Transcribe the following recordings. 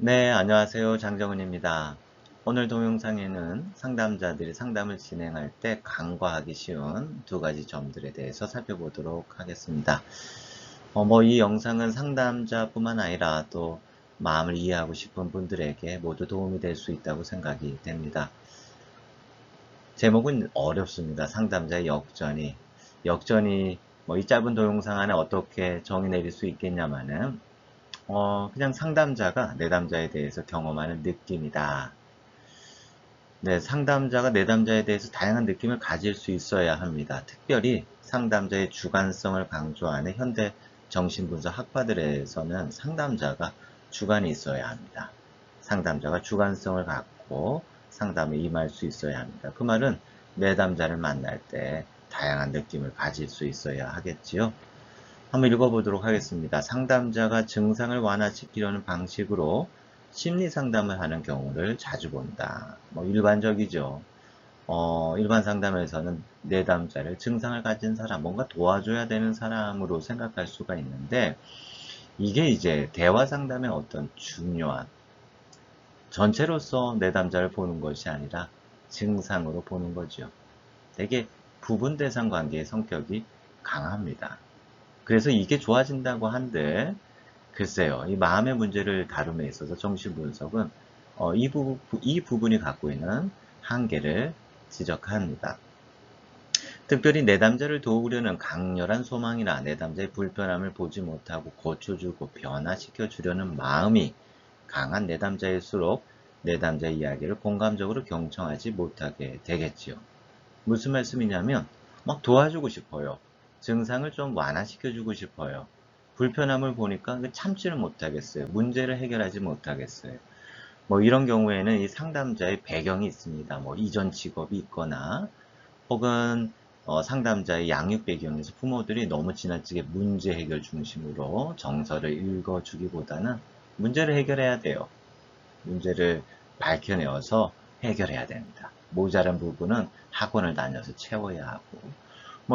네, 안녕하세요. 장정은입니다. 오늘 동영상에는 상담자들이 상담을 진행할 때 간과하기 쉬운 두 가지 점들에 대해서 살펴보도록 하겠습니다. 이 영상은 상담자뿐만 아니라 또 마음을 이해하고 싶은 분들에게 모두 도움이 될 수 있다고 생각이 됩니다. 제목은 어렵습니다. 상담자의 역전이. 역전이 이 짧은 동영상 안에 어떻게 정의 내릴 수 있겠냐마는 그냥 상담자가 내담자에 대해서 경험하는 느낌이다. 네, 상담자가 내담자에 대해서 다양한 느낌을 가질 수 있어야 합니다. 특별히 상담자의 주관성을 강조하는 현대 정신분석 학파들에서는 상담자가 주관이 있어야 합니다. 상담자가 주관성을 갖고 상담에 임할 수 있어야 합니다. 그 말은 내담자를 만날 때 다양한 느낌을 가질 수 있어야 하겠지요. 한번 읽어보도록 하겠습니다. 상담자가 증상을 완화시키려는 방식으로 심리 상담을 하는 경우를 자주 본다. 일반적이죠. 일반 상담에서는 내담자를 증상을 가진 사람, 뭔가 도와줘야 되는 사람으로 생각할 수가 있는데, 이게 이제 대화 상담의 어떤 중요한 전체로서 내담자를 보는 것이 아니라 증상으로 보는 거죠. 되게 부분 대상 관계의 성격이 강합니다. 그래서 이게 좋아진다고 한들 글쎄요, 이 마음의 문제를 다룸에 있어서 정신분석은 이 부분이 갖고 있는 한계를 지적합니다. 특별히 내담자를 도우려는 강렬한 소망이나 내담자의 불편함을 보지 못하고 고쳐주고 변화시켜 주려는 마음이 강한 내담자일수록 내담자의 이야기를 공감적으로 경청하지 못하게 되겠지요. 무슨 말씀이냐면 막 도와주고 싶어요. 증상을 좀 완화시켜주고 싶어요. 불편함을 보니까 참지를 못하겠어요. 문제를 해결하지 못하겠어요. 이런 경우에는 이 상담자의 배경이 있습니다. 이전 직업이 있거나 혹은 상담자의 양육 배경에서 부모들이 너무 지나치게 문제 해결 중심으로 정서를 읽어주기보다는 문제를 해결해야 돼요. 문제를 밝혀내어서 해결해야 됩니다. 모자란 부분은 학원을 다녀서 채워야 하고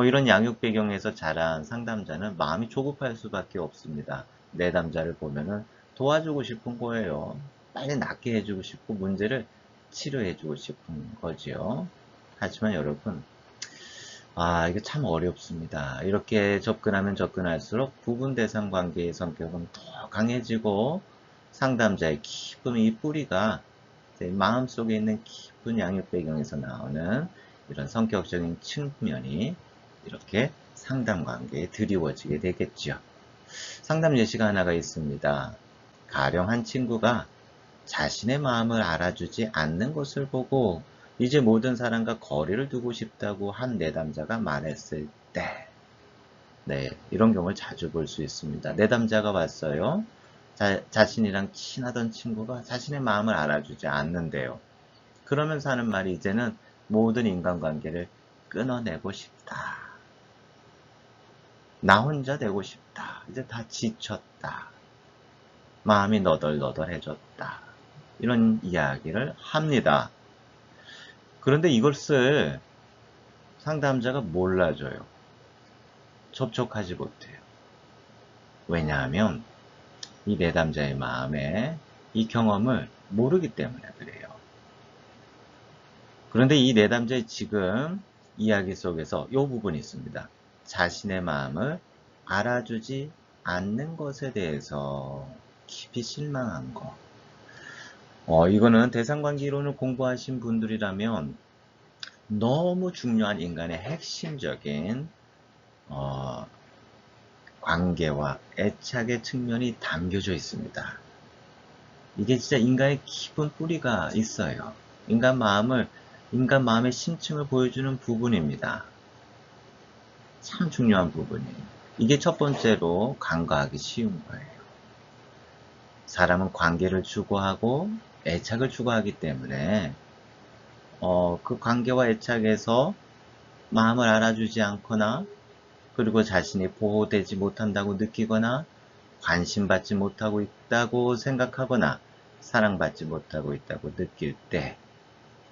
이런 양육 배경에서 자란 상담자는 마음이 조급할 수밖에 없습니다. 내담자를 보면은 도와주고 싶은 거예요. 빨리 낫게 해주고 싶고 문제를 치료해주고 싶은 거지요. 하지만 여러분, 이게 참 어렵습니다. 이렇게 접근하면 접근할수록 부분 대상 관계의 성격은 더 강해지고 상담자의 깊은 이 뿌리가 제 마음속에 있는 깊은 양육 배경에서 나오는 이런 성격적인 측면이 이렇게 상담 관계에 드리워지게 되겠죠. 상담 예시가 하나가 있습니다. 가령 한 친구가 자신의 마음을 알아주지 않는 것을 보고 이제 모든 사람과 거리를 두고 싶다고 한 내담자가 말했을 때, 네, 이런 경우를 자주 볼 수 있습니다. 내담자가 왔어요. 자신이랑 친하던 친구가 자신의 마음을 알아주지 않는데요. 그러면서 하는 말이 이제는 모든 인간관계를 끊어내고 싶다. 나 혼자 되고 싶다. 이제 다 지쳤다. 마음이 너덜너덜해졌다. 이런 이야기를 합니다. 그런데 이것을 상담자가 몰라줘요. 접촉하지 못해요. 왜냐하면 이 내담자의 마음에 이 경험을 모르기 때문에 그래요. 그런데 이 내담자의 지금 이야기 속에서 이 부분이 있습니다. 자신의 마음을 알아주지 않는 것에 대해서 깊이 실망한 거. 이거는 대상관계 이론을 공부하신 분들이라면 너무 중요한 인간의 핵심적인 어, 관계와 애착의 측면이 담겨져 있습니다. 이게 진짜 인간의 깊은 뿌리가 있어요. 인간 마음의 심층을 보여주는 부분입니다. 참 중요한 부분이에요. 이게 첫 번째로 간과하기 쉬운 거예요. 사람은 관계를 추구하고 애착을 추구하기 때문에 그 관계와 애착에서 마음을 알아주지 않거나 그리고 자신이 보호되지 못한다고 느끼거나 관심받지 못하고 있다고 생각하거나 사랑받지 못하고 있다고 느낄 때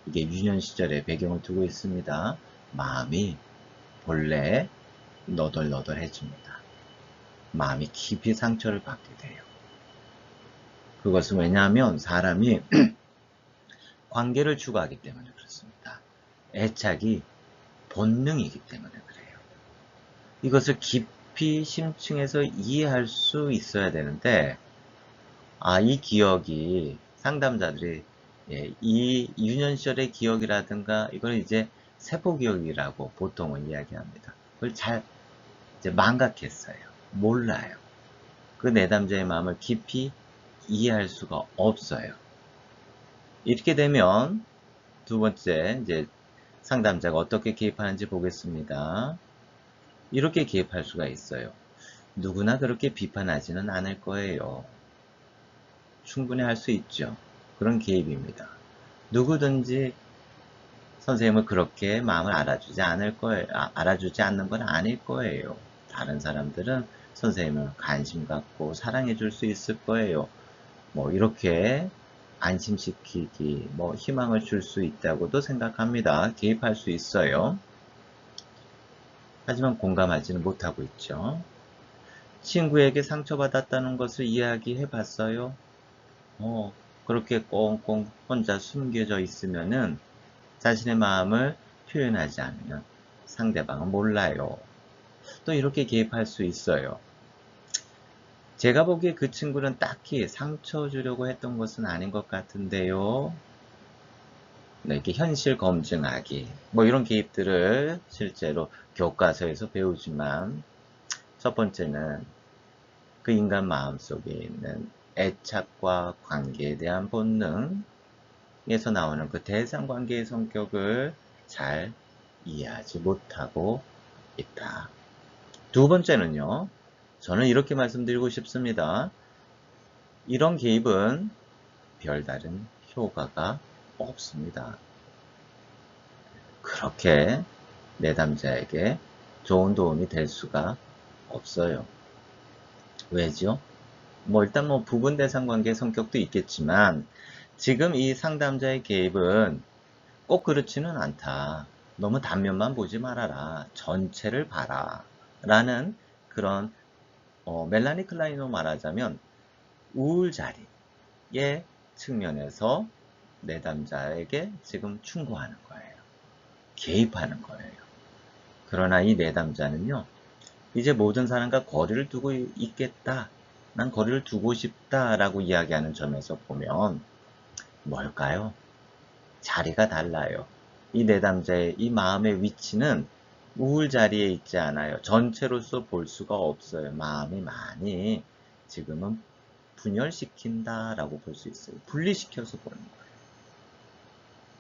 이게 유년 시절의 배경을 두고 있습니다. 마음이 본래 너덜너덜해집니다. 마음이 깊이 상처를 받게 돼요. 그것은 왜냐하면 사람이 관계를 추구하기 때문에 그렇습니다. 애착이 본능이기 때문에 그래요. 이것을 깊이 심층해서 이해할 수 있어야 되는데, 이 기억이 상담자들이 이 유년 시절의 기억이라든가 이걸 이제 세포 기억이라고 보통은 이야기합니다. 그걸 잘 이제 망각했어요. 몰라요. 그 내담자의 마음을 깊이 이해할 수가 없어요. 이렇게 되면 두 번째 이제 상담자가 어떻게 개입하는지 보겠습니다. 이렇게 개입할 수가 있어요. 누구나 그렇게 비판하지는 않을 거예요. 충분히 할 수 있죠. 그런 개입입니다. 누구든지 선생님을 그렇게 마음을 알아주지 않을 거예요. 알아주지 않는 건 아닐 거예요. 다른 사람들은 선생님을 관심 갖고 사랑해 줄 수 있을 거예요. 뭐 이렇게 안심시키기, 뭐 희망을 줄 수 있다고도 생각합니다. 개입할 수 있어요. 하지만 공감하지는 못하고 있죠. 친구에게 상처받았다는 것을 이야기해 봤어요. 그렇게 꽁꽁 혼자 숨겨져 있으면은 자신의 마음을 표현하지 않으면 상대방은 몰라요. 또 이렇게 개입할 수 있어요. 제가 보기에 그 친구는 딱히 상처 주려고 했던 것은 아닌 것 같은데요. 네, 이렇게 현실 검증하기. 뭐 이런 개입들을 실제로 교과서에서 배우지만 첫 번째는 그 인간 마음속에 있는 애착과 관계에 대한 본능에서 나오는 그 대상관계의 성격을 잘 이해하지 못하고 있다. 두 번째는요, 저는 이렇게 말씀드리고 싶습니다. 이런 개입은 별다른 효과가 없습니다. 그렇게 내담자에게 좋은 도움이 될 수가 없어요. 왜죠? 일단 부분 대상 관계 성격도 있겠지만 지금 이 상담자의 개입은 꼭 그렇지는 않다. 너무 단면만 보지 말아라. 전체를 봐라. 라는 그런 멜라니 클라인으로 말하자면 우울자리의 측면에서 내담자에게 지금 충고하는 거예요. 개입하는 거예요. 그러나 이 내담자는요, 이제 모든 사람과 거리를 두고 있겠다. 난 거리를 두고 싶다. 라고 이야기하는 점에서 보면 뭘까요? 자리가 달라요. 이 내담자의 이 마음의 위치는 우울 자리에 있지 않아요. 전체로서 볼 수가 없어요. 마음이 많이 지금은 분열시킨다라고 볼 수 있어요. 분리시켜서 보는 거예요.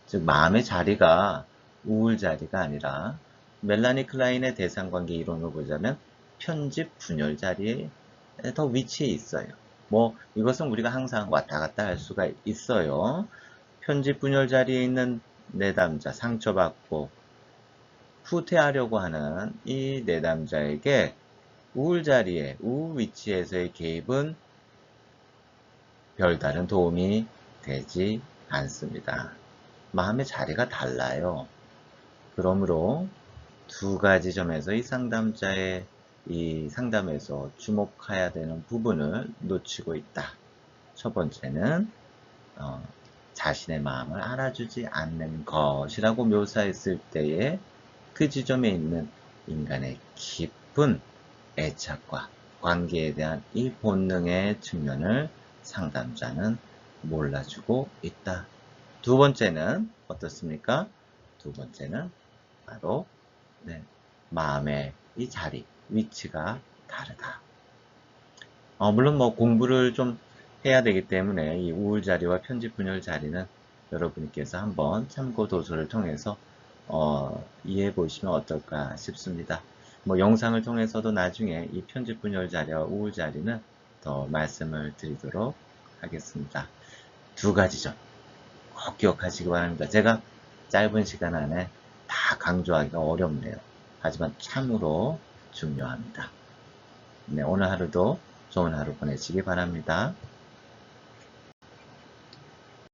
즉 마음의 자리가 우울 자리가 아니라 멜라니 클라인의 대상관계 이론을 보자면 편집 분열 자리에 더 위치해 있어요. 이것은 우리가 항상 왔다 갔다 할 수가 있어요. 편집 분열 자리에 있는 내담자, 상처받고 후퇴하려고 하는 이 내담자에게 우울 자리에, 우울 위치에서의 개입은 별다른 도움이 되지 않습니다. 마음의 자리가 달라요. 그러므로 두 가지 점에서 이 상담자의 이 상담에서 주목해야 되는 부분을 놓치고 있다. 첫 번째는 자신의 마음을 알아주지 않는 것이라고 묘사했을 때에 그 지점에 있는 인간의 깊은 애착과 관계에 대한 이 본능의 측면을 상담자는 몰라주고 있다. 두 번째는 어떻습니까? 두 번째는 바로 마음의 이 자리, 위치가 다르다. 물론 공부를 좀 해야 되기 때문에 이 우울 자리와 편집 분열 자리는 여러분께서 한번 참고 도서를 통해서 이해해 보시면 어떨까 싶습니다. 영상을 통해서도 나중에 이 편집 분열 자리와 우울 자리는 더 말씀을 드리도록 하겠습니다. 두 가지 점 꼭 기억하시기 바랍니다. 제가 짧은 시간 안에 다 강조하기가 어렵네요. 하지만 참으로 중요합니다. 오늘 하루도 좋은 하루 보내시기 바랍니다.